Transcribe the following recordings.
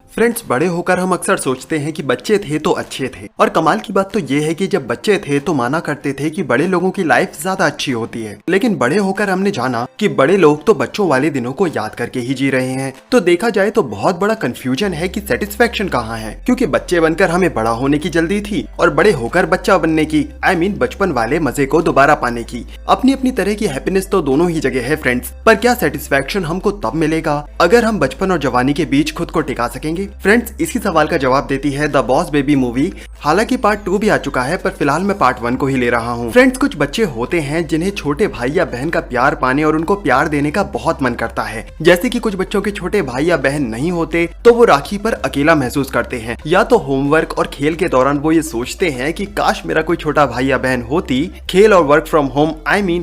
Friends, बड़े होकर हम अक्सर सोचते हैं कि बच्चे थे तो अच्छे थे। और कमाल की बात तो ये है कि जब बच्चे थे तो माना करते थे कि बड़े लोगों की लाइफ ज्यादा अच्छी होती है, लेकिन बड़े होकर हमने जाना कि बड़े लोग तो बच्चों वाले दिनों को याद करके ही जी रहे हैं। तो देखा जाए तो बहुत बड़ा कंफ्यूजन है कि सेटिस्फेक्शन कहाँ है, क्योंकि बच्चे बनकर हमें बड़ा होने की जल्दी थी और बड़े होकर बच्चा बनने की, बचपन वाले मजे को दोबारा पाने की। अपनी अपनी तरह की हैप्पीनेस तो दोनों ही जगह है फ्रेंड्स, पर क्या सेटिस्फेक्शन हमको तब मिलेगा अगर हम बचपन और जवानी के बीच खुद को टिका सकेंगे? फ्रेंड्स, इसी सवाल का जवाब देती है द बॉस बेबी मूवी। हालांकि पार्ट 2 भी आ चुका है, पर फिलहाल मैं पार्ट 1 को ही ले रहा हूँ। फ्रेंड्स, कुछ बच्चे होते हैं जिन्हें छोटे भाई या बहन का प्यार पाने और उनको प्यार देने का बहुत मन करता है। जैसे कि कुछ बच्चों के छोटे भाई या बहन नहीं होते तो वो राखी पर अकेला महसूस करते हैं, या तो होमवर्क और खेल के दौरान वो ये सोचते हैं कि काश मेरा कोई छोटा भाई या बहन होती, खेल और वर्क फ्रॉम होम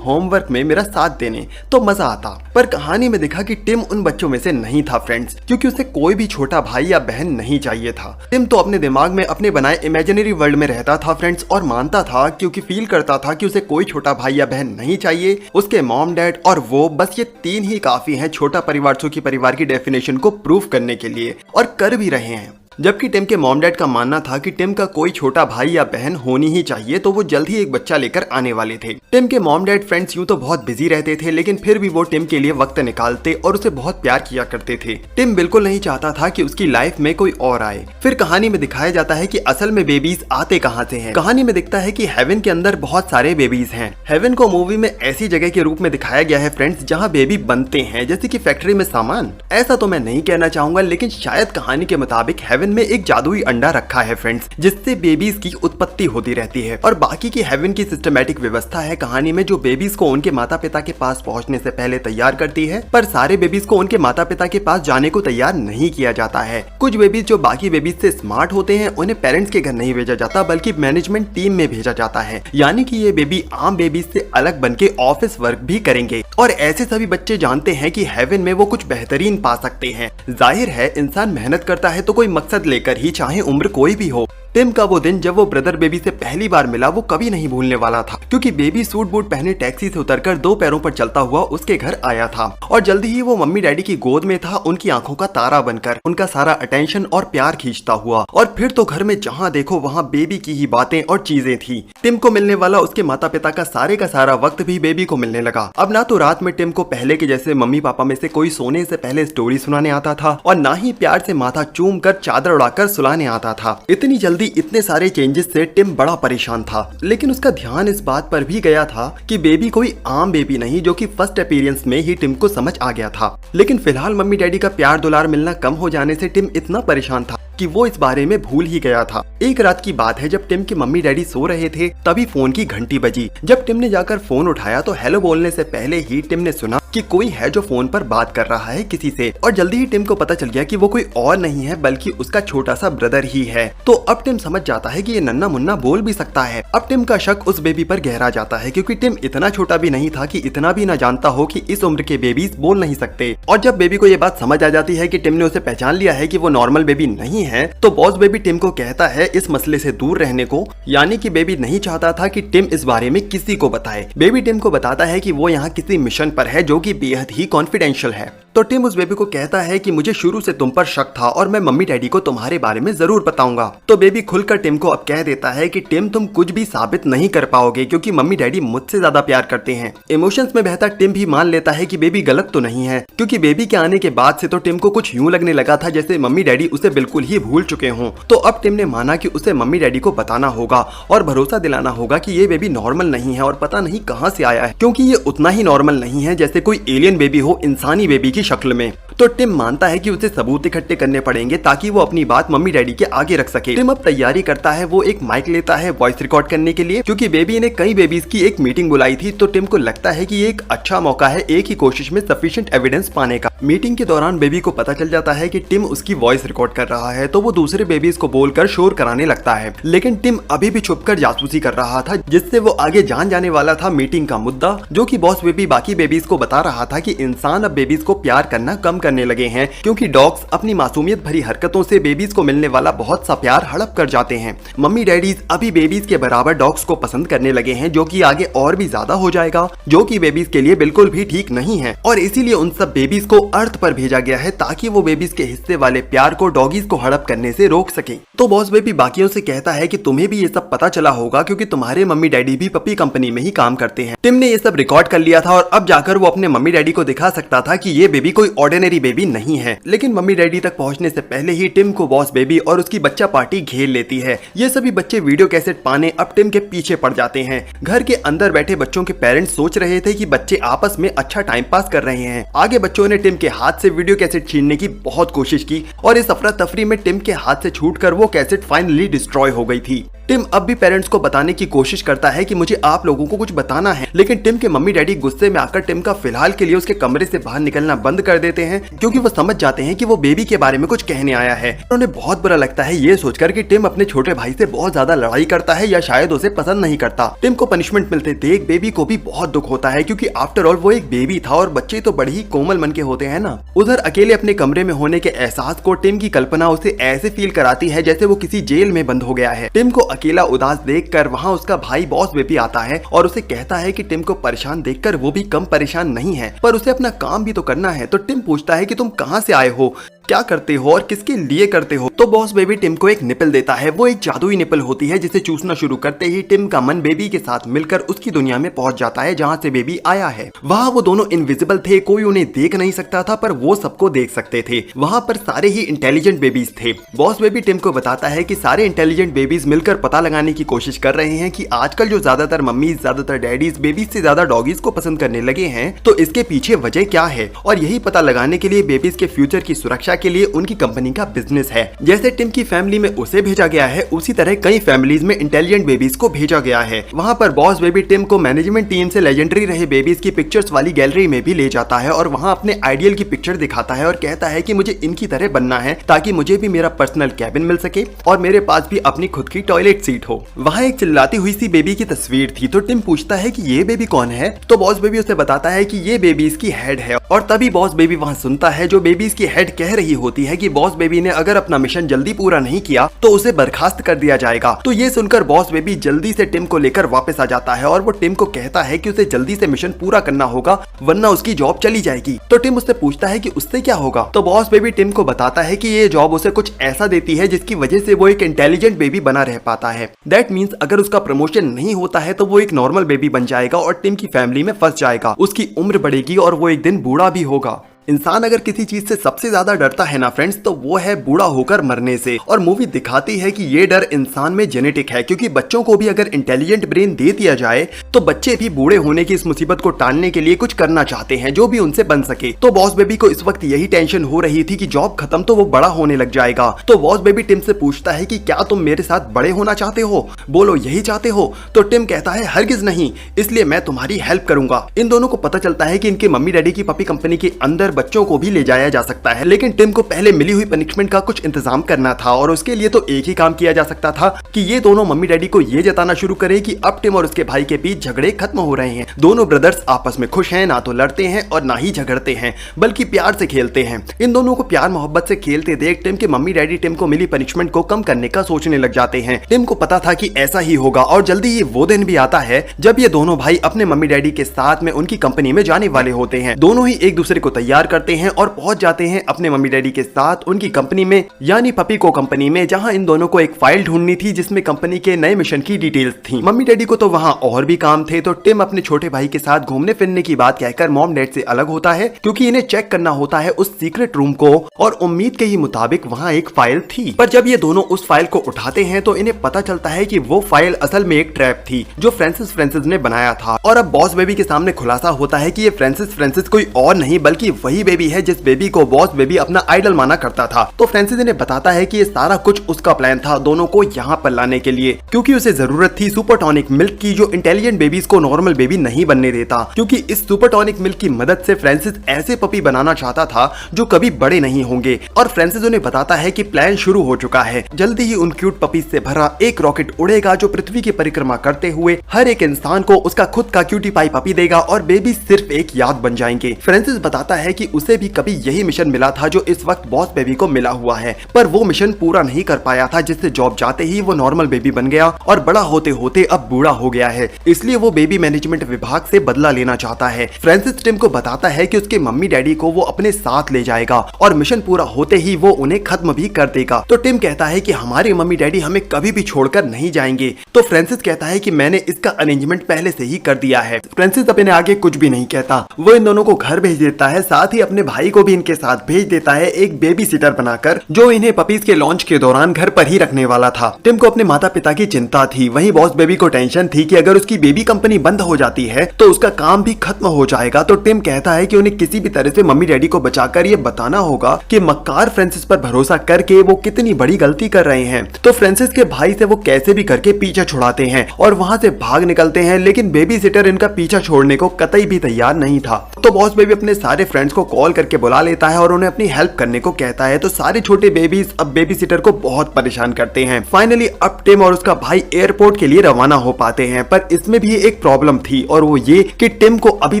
होमवर्क में मेरा साथ देने तो मजा आता। पर कहानी में देखा कि टिम उन बच्चों में से नहीं था फ्रेंड्स, क्योंकि उसे कोई भी छोटा भाई या बहन नहीं चाहिए था। टिम तो अपने दिमाग में अपने बनाए इमेजिनरी वर्ल्ड में रहता था फ्रेंड्स, और मानता था क्योंकि फील करता था कि उसे कोई छोटा भाई या बहन नहीं चाहिए। उसके मॉम डैड और वो, बस ये 3 ही काफी हैं छोटा परिवार सुखी परिवार की डेफिनेशन को प्रूव करने के लिए, और कर भी रहे हैं। जबकि टिम के मॉम डैड का मानना था कि टिम का कोई छोटा भाई या बहन होनी ही चाहिए, तो वो जल्द ही एक बच्चा लेकर आने वाले थे। टिम के मॉम डैड फ्रेंड्स यूं तो बहुत बिजी रहते थे, लेकिन फिर भी वो टिम के लिए वक्त निकालते और उसे बहुत प्यार किया करते थे। टिम बिल्कुल नहीं चाहता था कि उसकी लाइफ में कोई और आए। फिर कहानी में दिखाया जाता है कि असल में बेबीज आते कहाँ से हैं। कहानी में दिखता है कि हेवन के अंदर बहुत सारे बेबीज हैं। हेवन को मूवी में ऐसी जगह के रूप में दिखाया गया है फ्रेंड्स जहाँ बेबी बनते हैं, जैसे कि फैक्ट्री में सामान। ऐसा तो मैं नहीं कहना चाहूंगा, लेकिन शायद कहानी के मुताबिक हेवन में एक जादुई अंडा रखा है फ्रेंड्स, जिससे बेबीज की उत्पत्ति होती रहती है। और बाकी की हेवन की सिस्टमैटिक व्यवस्था है कहानी में, जो बेबीज को उनके माता पिता के पास पहुंचने से पहले तैयार करती है। पर सारे बेबीज को उनके माता पिता के पास जाने को तैयार नहीं किया जाता है। कुछ बेबीज जो बाकी बेबीज से स्मार्ट होते हैं, उन्हें पेरेंट्स के घर नहीं भेजा जाता, बल्कि मैनेजमेंट टीम में भेजा जाता है। यानी कि ये बेबी आम बेबीज से अलग बन के ऑफिस वर्क भी करेंगे। और ऐसे सभी बच्चे जानते हैं कि हेवन में वो कुछ बेहतरीन पा सकते हैं। जाहिर है इंसान मेहनत करता है तो कोई मकसद लेकर ही, चाहे उम्र कोई भी हो। टिम का वो दिन जब वो ब्रदर बेबी से पहली बार मिला वो कभी नहीं भूलने वाला था, क्योंकि बेबी सूट बूट पहने टैक्सी से उतरकर 2 पैरों पर चलता हुआ उसके घर आया था, और जल्दी ही वो मम्मी डैडी की गोद में था, उनकी आंखों का तारा बनकर, उनका सारा अटेंशन और प्यार खींचता हुआ। और फिर तो घर में जहाँ देखो वहाँ बेबी की ही बातें और चीजें थी। टिम को मिलने वाला उसके माता पिता का सारा वक्त भी बेबी को मिलने लगा। अब ना तो रात में टिम को पहले के जैसे मम्मी पापा में से कोई सोने से पहले स्टोरी सुनाने आता था, और ना ही प्यार से माथा चूम कर चादर उड़ाकर सुलाने आता था। इतनी जल्दी इतने सारे चेंजेस से टिम बड़ा परेशान था, लेकिन उसका ध्यान इस बात पर भी गया था कि बेबी कोई आम बेबी नहीं, जो कि फर्स्ट अपीयरेंस में ही टिम को समझ आ गया था। लेकिन फिलहाल मम्मी डैडी का प्यार दुलार मिलना कम हो जाने से टिम इतना परेशान था कि वो इस बारे में भूल ही गया था। एक रात की बात है, जब टिम के मम्मी डैडी सो रहे थे, तभी फोन की घंटी बजी। जब टिम ने जाकर फोन उठाया तो हेलो बोलने से पहले ही टिम ने सुना कि कोई है जो फोन पर बात कर रहा है किसी से, और जल्दी ही टिम को पता चल गया कि वो कोई और नहीं है बल्कि उसका छोटा सा ब्रदर ही है। तो अब टिम समझ जाता है कि ये नन्ना मुन्ना बोल भी सकता है। अब टिम का शक उस बेबी पर गहरा जाता है, क्योंकि टिम इतना छोटा भी नहीं था कि इतना भी ना जानता हो कि इस उम्र के बेबीज बोल नहीं सकते। और जब बेबी को ये बात समझ आ जाती है कि टिम ने उसे पहचान लिया है कि वो नॉर्मल बेबी नहीं है, तो बॉस बेबी टिम को कहता है इस मसले से दूर रहने को। यानी कि बेबी नहीं चाहता था कि टिम इस बारे में किसी को बताए। बेबी टिम को बताता है कि वो यहाँ किसी मिशन पर है जो कि बेहद ही कॉन्फिडेंशियल है। तो टिम उस बेबी को कहता है कि मुझे शुरू से तुम पर शक था और मैं मम्मी डैडी को तुम्हारे बारे में जरूर बताऊंगा। तो बेबी खुलकर टिम को अब कह देता है कि टिम तुम कुछ भी साबित नहीं कर पाओगे, क्योंकि मम्मी डैडी मुझसे ज्यादा प्यार करते हैं। इमोशंस में बहता टिम भी मान लेता है कि बेबी गलत तो नहीं है, क्योंकि बेबी के आने के बाद से तो टिम को कुछ यूं लगने लगा था जैसे मम्मी डैडी उसे बिल्कुल ही भूल चुके हों। तो अब टिम ने माना कि उसे मम्मी डैडी को बताना होगा और भरोसा दिलाना होगा कि ये बेबी नॉर्मल नहीं है और पता नहीं कहां से आया है, क्योंकि ये उतना ही नॉर्मल नहीं है जैसे कोई एलियन बेबी हो इंसानी बेबी की शक्ल में। तो टिम मानता है कि उसे सबूत इकट्ठे करने पड़ेंगे ताकि वो अपनी बात मम्मी डैडी के आगे रख सके। टिम अब तैयारी करता है, वो एक माइक लेता है वॉइस रिकॉर्ड करने के लिए, क्योंकि बेबी ने कई बेबीज की एक मीटिंग बुलाई थी। तो टिम को लगता है कि ये एक अच्छा मौका है एक ही कोशिश में सफिशिएंट एविडेंस पाने का। मीटिंग के दौरान बेबी को पता चल जाता है कि टिम उसकी वॉइस रिकॉर्ड कर रहा है, तो वो दूसरे बेबीज को बोलकर शोर कराने लगता है। लेकिन टिम अभी भी छुपकर जासूसी कर रहा था, जिससे वो आगे जान जाने वाला था मीटिंग का मुद्दा, जो कि बॉस बेबी बाकी बेबीज को बता रहा था कि इंसान अब बेबीज को प्यार करना कम कर करने लगे हैं, क्योंकि डॉग्स अपनी मासूमियत भरी हरकतों से बेबीज को मिलने वाला बहुत सा प्यार हड़प कर जाते हैं। मम्मी डैडीज अभी बेबीज के बराबर डॉग्स को पसंद करने लगे हैं, जो कि आगे और भी ज्यादा हो जाएगा, जो कि बेबीज के लिए बिल्कुल भी ठीक नहीं है। और इसीलिए उन सब बेबीज को अर्थ पर भेजा गया है ताकि वो बेबीज के हिस्से वाले प्यार को डॉगीज को हड़प करने से रोक सके। तो बॉस बेबी बाकियों से कहता है कि तुम्हें भी ये सब पता चला होगा, क्योंकि तुम्हारे मम्मी डैडी भी पपी कंपनी में ही काम करते हैं। टिम ने ये सब रिकॉर्ड कर लिया था और अब जाकर वो अपने मम्मी डैडी को दिखा सकता था कि ये बेबी कोई ऑर्डिनरी बेबी नहीं है। लेकिन मम्मी डैडी तक पहुंचने से पहले ही टिम को बॉस बेबी और उसकी बच्चा पार्टी घेर लेती है। ये सभी बच्चे वीडियो कैसेट पाने अब टिम के पीछे पड़ जाते हैं। घर के अंदर बैठे बच्चों के पेरेंट्स सोच रहे थे कि बच्चे आपस में अच्छा टाइम पास कर रहे हैं। आगे बच्चों ने टिम के हाथ से वीडियो कैसेट छीनने की बहुत कोशिश की और इस अफरा तफरी में टिम के हाथ से छूटकर वो कैसेट फाइनली डिस्ट्रॉय हो गई थी। टिम अब भी पेरेंट्स को बताने की कोशिश करता है कि मुझे आप लोगों को कुछ बताना है, लेकिन टिम के मम्मी डैडी गुस्से में आकर टिम का फिलहाल के लिए उसके कमरे से बाहर निकलना बंद कर देते हैं, क्योंकि वो समझ जाते हैं कि वो बेबी के बारे में कुछ कहने आया है। उन्हें बहुत बुरा लगता है ये सोचकर कि टिम अपने छोटे भाई से बहुत ज्यादा लड़ाई करता है या शायद उसे पसंद नहीं करता। टिम को पनिशमेंट मिलते देख बेबी को भी बहुत दुख होता है, क्योंकि आफ्टर ऑल वो एक बेबी था और बच्चे तो बड़े ही कोमल मन के होते हैं ना। उधर अकेले अपने कमरे में होने के एहसास को टिम की कल्पना उसे ऐसे फील कराती है जैसे वो किसी जेल में बंद हो गया है। टिम को अकेला उदास देखकर वहां उसका भाई बॉस बेबी आता है और उसे कहता है कि टिम को परेशान देखकर वो भी कम परेशान नहीं है, पर उसे अपना काम भी तो करना है। तो टिम पूछता है कि तुम कहां से आए हो, क्या करते हो और किसके लिए करते हो। तो बॉस बेबी टिम को एक निपल देता है। वो एक जादुई निपल होती है जिसे चूसना शुरू करते ही टिम का मन बेबी के साथ मिलकर उसकी दुनिया में पहुंच जाता है जहां से बेबी आया है। वहां वो दोनों इनविजिबल थे, कोई उन्हें देख नहीं सकता था, पर वो सबको देख सकते थे। वहां पर सारे ही इंटेलिजेंट बेबीज थे। बॉस बेबी टिम को बताता है कि सारे इंटेलिजेंट बेबीज मिलकर पता लगाने की कोशिश कर रहे हैं कि आजकल जो ज्यादातर मम्मीज, ज्यादातर डैडीज बेबीज से ज्यादा डॉगीज को पसंद करने लगे हैं, तो इसके पीछे वजह क्या है। और यही पता लगाने के लिए बेबीज के फ्यूचर की सुरक्षा के लिए उनकी कंपनी का बिजनेस है। जैसे टिम की फैमिली में उसे भेजा गया है, उसी तरह कई फैमिलीज में इंटेलिजेंट बेबीज को भेजा गया है। वहां पर बॉस बेबी टिम को मैनेजमेंट टीम से लेजेंडरी रहे बेबीज की पिक्चर्स वाली गैलरी में भी ले जाता है और वहां अपने आइडियल की पिक्चर दिखाता है और कहता है कि मुझे इनकी तरह बनना है ताकि मुझे भी मेरा पर्सनल कैबिन मिल सके और मेरे पास भी अपनी खुद की टॉयलेट सीट हो। वहां एक चिल्लाती हुई सी बेबी की तस्वीर थी। तो टिम पूछता है कि ये बेबी कौन है। तो बॉस बेबी उसे बताता है कि ये बेबीज की हेड है। और तभी बॉस बेबी वहां सुनता है जो बेबीज की हेड कह रही होती है कि बॉस बेबी ने अगर अपना मिशन जल्दी पूरा नहीं किया तो उसे बर्खास्त कर दिया जाएगा। तो ये सुनकर बॉस बेबी जल्दी से टिम को लेकर वापस आ जाता है और वो टिम को कहता है कि उसे जल्दी से मिशन पूरा करना होगा वरना उसकी जॉब चली जाएगी। तो टिम उससे पूछता है कि उससे क्या होगा। तो बॉस बेबी टिम को बताता है कि ये जॉब उसे कुछ ऐसा देती है जिसकी वजह से वो एक इंटेलिजेंट बेबी बना रह पाता है। दैट मीन्स अगर उसका प्रमोशन नहीं होता है तो वो एक नॉर्मल बेबी बन जाएगा और टिम की फैमिली में फंस जाएगा। उसकी उम्र बढ़ेगी और वो एक दिन बूढ़ा भी होगा। इंसान अगर किसी चीज से सबसे ज्यादा डरता है ना फ्रेंड्स, तो वो है बूढ़ा होकर मरने से। और मूवी दिखाती है कि ये डर इंसान में जेनेटिक है, क्योंकि बच्चों को भी अगर इंटेलिजेंट ब्रेन दे दिया जाए तो बच्चे भी बूढ़े होने की इस मुसीबत को टालने के लिए कुछ करना चाहते हैं जो भी उनसे बन सके। तो बॉस बेबी को इस वक्त यही टेंशन हो रही थी कि जॉब खत्म तो वो बड़ा होने लग जाएगा। तो बॉस बेबी टिम से पूछता है कि क्या तुम मेरे साथ बड़े होना चाहते हो, बोलो यही चाहते हो। तो टिम कहता है हरगिज नहीं, इसलिए मैं तुम्हारी हेल्प करूंगा। इन दोनों को पता चलता है कि इनके मम्मी डैडी की पपी कंपनी के अंदर बच्चों को भी ले जाया जा सकता है, लेकिन टिम को पहले मिली हुई पनिशमेंट का कुछ इंतजाम करना था और उसके लिए तो एक ही काम किया जा सकता था कि ये दोनों मम्मी डैडी को ये जताना शुरू करें कि अब टिम और उसके भाई के बीच झगड़े खत्म हो रहे हैं। दोनों ब्रदर्स आपस में खुश हैं, ना तो लड़ते हैं और ना ही झगड़ते हैं, बल्कि प्यार से खेलते हैं। इन दोनों को प्यार मोहब्बत से खेलते देख टिम के मम्मी डैडी टिम को मिली पनिशमेंट को कम करने का सोचने लग जाते हैं। टिम को पता था कि ऐसा ही होगा और जल्दी ही वो दिन भी आता है जब ये दोनों भाई अपने मम्मी डैडी के साथ में उनकी कंपनी में जाने वाले होते हैं। दोनों ही एक दूसरे को तैयार करते हैं और पहुंच जाते हैं अपने मम्मी डैडी के साथ उनकी कंपनी में, यानी पपी को कंपनी में, जहां इन दोनों को एक फाइल ढूंढनी थी जिसमें कंपनी के नए मिशन की डिटेल्स थी। मम्मी डैडी को तो वहां और भी काम थे, तो टिम अपने छोटे भाई के साथ घूमने फिरने की बात कहकर मॉम डैड से अलग होता है, क्योंकि इन्हें चेक करना होता है उस सीक्रेट रूम को। और उम्मीद के ही मुताबिक वहां एक फाइल थी, पर जब ये दोनों उस फाइल को उठाते हैं तो इन्हें पता चलता है कि वो फाइल असल में एक ट्रैप थी जो फ्रांसिस ने बनाया था। और अब बॉस बेबी के सामने खुलासा होता है कि ये फ्रांसिस कोई और नहीं बल्कि वही बेबी है जिस बेबी को बॉस बेबी अपना आइडल माना करता था। तो फ्रांसिस इन्हें बताता है कि ये सारा कुछ उसका प्लान था दोनों को यहाँ पर लाने के लिए, क्योंकि उसे जरूरत थी सुपरटॉनिक मिल्क की जो इंटेलिजेंट बेबीज को नॉर्मल बेबी नहीं बनने देता, क्योंकि इस सुपरटॉनिक मिल्क की मदद से फ्रांसिस ऐसे पपी बनाना चाहता था जो कभी बड़े नहीं होंगे। और फ्रांसिस उन्हें बताता है कि प्लान शुरू हो चुका है, जल्दी ही उन क्यूट पपीज से भरा एक रॉकेट उड़ेगा जो पृथ्वी की परिक्रमा करते हुए हर एक इंसान को उसका खुद का क्यूटी पाई पपी देगा और बेबी सिर्फ एक याद बन जाएंगे। फ्रांसिस बताता है कि उसे भी कभी यही मिशन मिला था जो इस वक्त बॉस बेबी को मिला हुआ है, पर वो मिशन पूरा नहीं कर पाया था, जिससे जॉब जाते ही वो नॉर्मल बेबी बन गया और बड़ा होते होते अब बूढ़ा हो गया है। इसलिए वो बेबी मैनेजमेंट विभाग से बदला लेना चाहता है। फ्रांसिस टिम को बताता है कि उसके मम्मी डैडी को वो अपने साथ ले जाएगा और मिशन पूरा होते ही वो उन्हें खत्म भी कर देगा। तो टिम कहता है कि हमारे मम्मी डैडी हमें कभी भी छोड़कर नहीं जाएंगे। तो फ्रांसिस कहता है कि मैंने इसका अरेंजमेंट पहले से ही कर दिया है। फ्रांसिस अपने आगे कुछ भी नहीं कहता, वो इन दोनों को घर भेज देता है, साथ ही अपने भाई को भी इनके साथ भेज देता है एक बेबी सिटर बनाकर, जो इन्हें पपीज के लॉन्च के दौरान घर पर ही रखने वाला था। टिम को अपने माता पिता की चिंता थी, वहीं बॉस बेबी को टेंशन थी कि अगर उसकी बेबी कंपनी बंद हो जाती है तो उसका काम भी खत्म हो जाएगा। तो टिम कहता है कि उन्हें किसी भी तरह से मम्मी डैडी को बचाकर ये बताना होगा कि मक्कार फ्रांसिस पर भरोसा करके वो कितनी बड़ी गलती कर रहे हैं। तो फ्रांसिस के भाई से वो कैसे भी करके पीछा छुड़ाते हैं और वहां से भाग निकलते हैं, लेकिन बेबी सिटर इनका पीछा छोड़ने को कतई भी तैयार नहीं था। तो बॉस बेबी अपने सारे फ्रेंड्स को कॉल करके बुला लेता है और उन्हें अपनी हेल्प करने को कहता है। तो सारे छोटे बेबीज अब बेबी सिटर को बहुत परेशान करते हैं। फाइनली अब टिम और उसका भाई एयरपोर्ट के लिए रवाना हो पाते हैं, पर इसमें भी एक प्रॉब्लम थी और वो ये कि टिम को अभी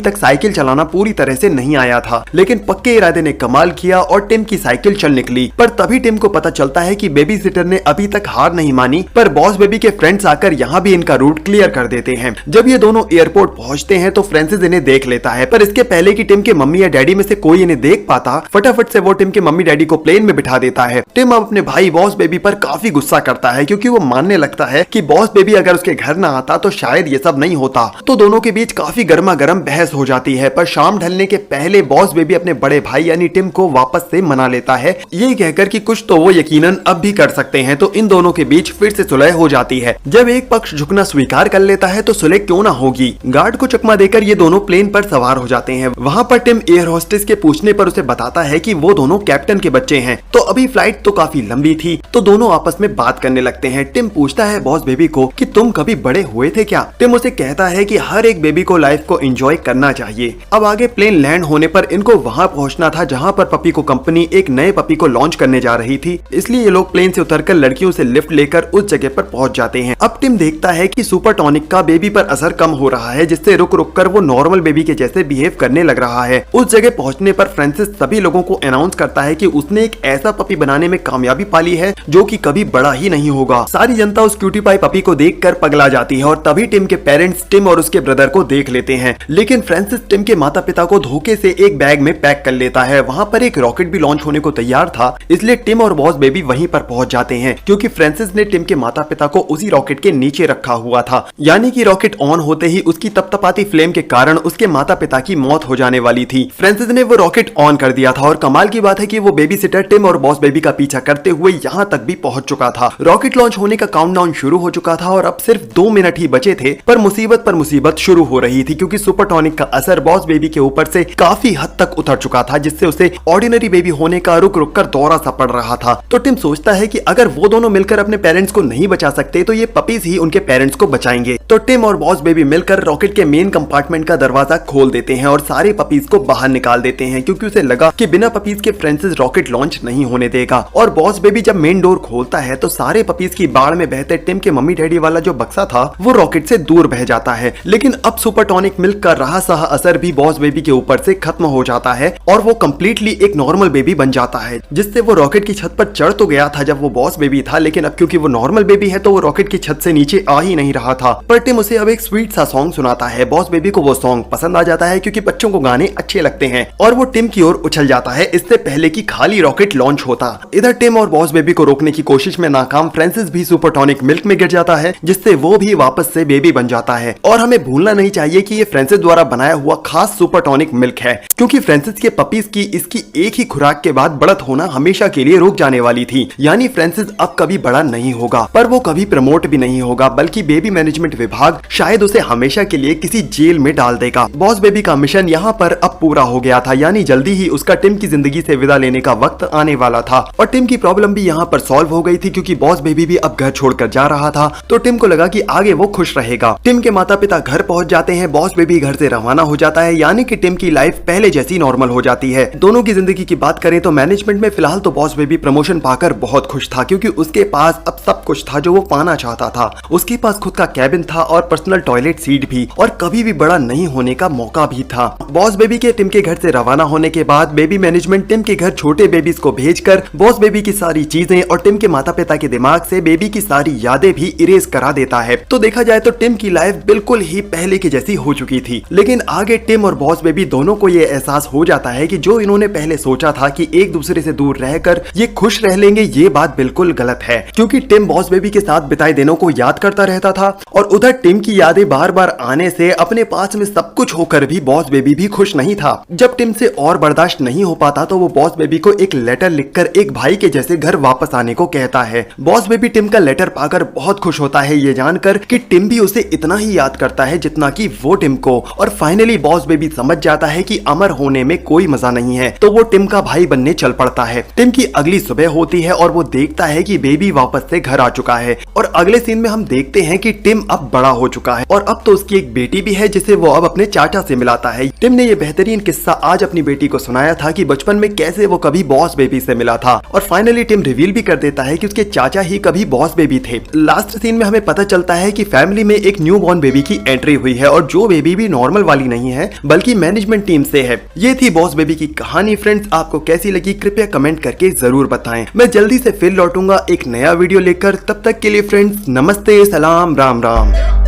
तक साइकिल चलाना पूरी तरह से नहीं आया था, लेकिन पक्के इरादे ने कमाल किया और टिम की साइकिल चल निकली। पर तभी टिम को पता चलता है कि बेबी सिटर ने अभी तक हार नहीं मानी, पर बॉस बेबी के फ्रेंड्स आकर यहाँ भी इनका रूट क्लियर कर देते हैं। जब ये दोनों एयरपोर्ट पहुंचते हैं तो फ्रांसिस इन्हें देख लेता है, पर इसके पहले कि टिम के मम्मी या डैडी में से कोई इन्हें देख पाता, फटाफट से वो टिम के मम्मी डैडी को प्लेन में बिठा देता है। टिम अब अपने भाई बॉस बेबी पर काफी गुस्सा करता है, क्योंकि वो मानने लगता है कि बॉस बेबी अगर उसके घर ना आता तो शायद ये सब नहीं होता। तो दोनों के बीच काफी गर्मा गर्म बहस हो जाती है, पर शाम ढलने के पहले बॉस बेबी अपने बड़े भाई यानी टिम को वापस से मना लेता है, ये कहकर कि कुछ तो वो यकीनन अब भी कर सकते हैं। तो इन दोनों के बीच फिर से सुलह हो जाती है। जब एक पक्ष झुकना स्वीकार कर लेता है तो सुलह क्यों ना होगी। गार्ड को चकमा देकर ये दोनों प्लेन पर सवार हो जाते हैं। वहाँ पर टिम एयर होस्टेस के पूछने पर उसे बताता है कि वो दोनों कैप्टन के बच्चे हैं। तो अभी फ्लाइट तो काफी लंबी थी, तो दोनों आपस में बात करने लगते हैं। टिम पूछता है बॉस बेबी को कि तुम कभी बड़े हुए थे क्या। टिम उसे कहता है कि हर एक बेबी को लाइफ को एंजॉय करना चाहिए। अब आगे प्लेन लैंड होने पर इनको वहाँ पहुँचना था जहाँ पर पपी को कंपनी एक नए पपी को लॉन्च करने जा रही थी, इसलिए ये लोग प्लेन से उतरकर लड़कियों से लिफ्ट लेकर उस जगह पर पहुंच जाते हैं। अब टिम देखता है कि सुपर टॉनिक का बेबी पर असर कम हो रहा है, जिससे रुक रुक कर वो नॉर्मल बेबी के जैसे बिहेव करने लग रहा है। उस जगह पहुंचने पर फ्रांसिस सभी लोगों को अनाउंस करता है कि उसने एक ऐसा पपी बनाने में कामयाबी पाली है जो कि कभी बड़ा ही नहीं होगा। सारी जनता उस क्यूटी पाई पपी को देखकर पगला जाती है और तभी टिम के पेरेंट्स टिम और उसके ब्रदर को देख लेते हैं, लेकिन फ्रांसिस टिम के माता पिता को धोखे से एक बैग में पैक कर लेता है। वहाँ पर एक रॉकेट भी लॉन्च होने को तैयार था, इसलिए टिम और बॉस बेबी वहीं पर पहुंच जाते हैं, क्योंकि फ्रांसिस ने टिम के माता पिता को उसी रॉकेट के नीचे रखा हुआ था। यानी कि रॉकेट ऑन होते ही उसकी तपतपाती फ्लेम के कारण उसके माता पिता की मौत हो जाने वाली थी। फ्रांसिस ने वो रॉकेट ऑन कर दिया था और कमाल की बात है कि वो बेबी सिटर टिम और बॉस बेबी का पीछा करते हुए यहाँ तक भी पहुंच चुका था। रॉकेट लॉन्च होने का काउंटडाउन शुरू हो चुका था और अब सिर्फ 2 मिनट ही बचे थे, पर मुसीबत शुरू हो रही थी, क्योंकि सुपर टॉनिक का असर बॉस बेबी के ऊपर से काफी हद तक उतर चुका था, जिससे उसे ऑर्डिनरी बेबी होने का रुक रुक कर दौरा सा पड़ रहा था। तो टिम सोचता है कि अगर वो दोनों मिलकर अपने पेरेंट्स को नहीं बचा सकते तो ये पपीज ही उनके पेरेंट्स को बचाएंगे। तो टिम और बॉस बेबी मिलकर रॉकेट के मेन कंपार्टमेंट का दरवाजा खोल देते हैं और सारे पपीज को बाहर निकाल देते हैं, क्योंकि उसे लगा कि बिना पपीज के फ्रांसिस रॉकेट लॉन्च नहीं होने देगा। और बॉस बेबी जब मेन डोर खोलता है तो सारे पपीज की बाढ़ में बहते टिम के मम्मी डैडी वाला जो बक्सा था वो रॉकेट से दूर बह जाता है। लेकिन अब सुपर टॉनिक मिल्क का रहा सहा असर भी बॉस बेबी के ऊपर से खत्म हो जाता है और वो कम्प्लीटली एक नॉर्मल बेबी बन जाता है, जिससे वो रॉकेट की छत पर चढ़ तो गया था जब वो बॉस बेबी था, लेकिन अब क्योंकि वो नॉर्मल बेबी है तो वो रॉकेट की छत से नीचे आ ही नहीं रहा था। पर टिम उसे अब एक स्वीट सा सॉन्ग सुनाता है। बॉस बेबी को वो सॉन्ग पसंद आ जाता है, क्योंकि बच्चों को गाने अच्छे लगते हैं, और वो टिम की ओर उछल जाता है इससे पहले कि खाली रॉकेट लॉन्च होता। इधर टिम और बॉस बेबी को रोकने की कोशिश में नाकाम फ्रांसिस भी सुपर टॉनिक मिल्क में गिर जाता है, जिससे वो भी वापस से बेबी बन जाता है। और हमें भूलना नहीं चाहिए कि ये फ्रांसिस द्वारा बनाया हुआ खास सुपर टॉनिक मिल्क है, क्योंकि फ्रांसिस के पपीज की इसकी एक ही खुराक के बाद बढ़त होना हमेशा के लिए रुक जाने वाली थी। यानी फ्रांसिस अब कभी बड़ा नहीं होगा, पर वो कभी प्रमोट भी नहीं होगा, बल्कि बेबी मैनेजमेंट विभाग शायद उसे हमेशा के लिए किसी जेल में डाल देगा। बॉस बेबी का मिशन यहाँ पर अब पूरा हो गया था, यानी जल्दी ही उसका टिम की जिंदगी से विदा लेने का वक्त आने वाला था। और टिम की प्रॉब्लम भी यहाँ पर सॉल्व हो गई थी, क्योंकि बॉस बेबी भी अब घर छोड़कर जा रहा था। तो टिम को लगा कि आगे वो खुश रहेगा। टिम के माता पिता घर पहुंच जाते हैं, बॉस बेबी घर से रवाना हो जाता है, यानी कि टिम की लाइफ पहले जैसी नॉर्मल हो जाती है। दोनों की जिंदगी की बात करें तो मैनेजमेंट में फिलहाल तो बॉस बेबी प्रमोशन पाकर बहुत खुश था, क्योंकि उसके पास अब सब कुछ था जो वो पाना चाहता था। उसके पास खुद का कैबिन था और पर्सनल टॉयलेट सीट भी, और कभी भी बड़ा नहीं होने का मौका भी था। बॉस बेबी के टिम के घर से से रवाना होने के बाद बेबी मैनेजमेंट टिम के घर छोटे बेबीज को भेजकर बॉस बेबी की सारी चीजें और टिम के माता पिता के दिमाग से बेबी की सारी यादें भी इरेज करा देता है। तो देखा जाए तो टिम की लाइफ बिल्कुल ही पहले की जैसी हो चुकी थी। लेकिन आगे टिम और बॉस बेबी दोनों को ये एहसास हो जाता है कि जो इन्होंने पहले सोचा था कि एक दूसरे से दूर रहकर ये खुश रह लेंगे, ये बात बिल्कुल गलत है। क्योंकि टिम बॉस बेबी के साथ बिताए दिनों को याद करता रहता था और उधर टिम की यादें बार बार आने से अपने पास में सब कुछ होकर भी बॉस बेबी भी खुश नहीं था। जब टिम से और बर्दाश्त नहीं हो पाता तो वो बॉस बेबी को एक लेटर लिखकर एक भाई के जैसे घर वापस आने को कहता है। बॉस बेबी टिम का लेटर पाकर बहुत खुश होता है ये जानकर कि टिम भी उसे इतना ही याद करता है जितना कि वो टिम को। और फाइनली बॉस बेबी समझ जाता है कि अमर होने में कोई मजा नहीं है, तो वो टिम का भाई बनने चल पड़ता है। टिम की अगली सुबह होती है और वो देखता है कि बेबी वापस से घर आ चुका है और अगले सीन में हम देखते हैं कि टिम अब बड़ा हो चुका है और अब तो उसकी एक बेटी भी है जिसे वो अब अपने चाचा से मिलाता है। टिम ने ये बेहतरीन किस्सा आज अपनी बेटी को सुनाया था कि बचपन में कैसे वो कभी बॉस बेबी से मिला था और फाइनली टिम रिवील भी कर देता है कि उसके चाचा ही कभी बॉस बेबी थे। लास्ट सीन में हमें पता चलता है कि फैमिली में एक न्यू बॉर्न बेबी की एंट्री हुई है और जो बेबी भी नॉर्मल वाली नहीं है बल्कि मैनेजमेंट टीम से है। ये थी बॉस बेबी की कहानी। फ्रेंड्स, आपको कैसी लगी कृपया कमेंट करके जरूर बताएं। मैं जल्दी से फिर लौटूंगा एक नया वीडियो लेकर। तब तक के लिए फ्रेंड्स, नमस्ते, सलाम, राम राम।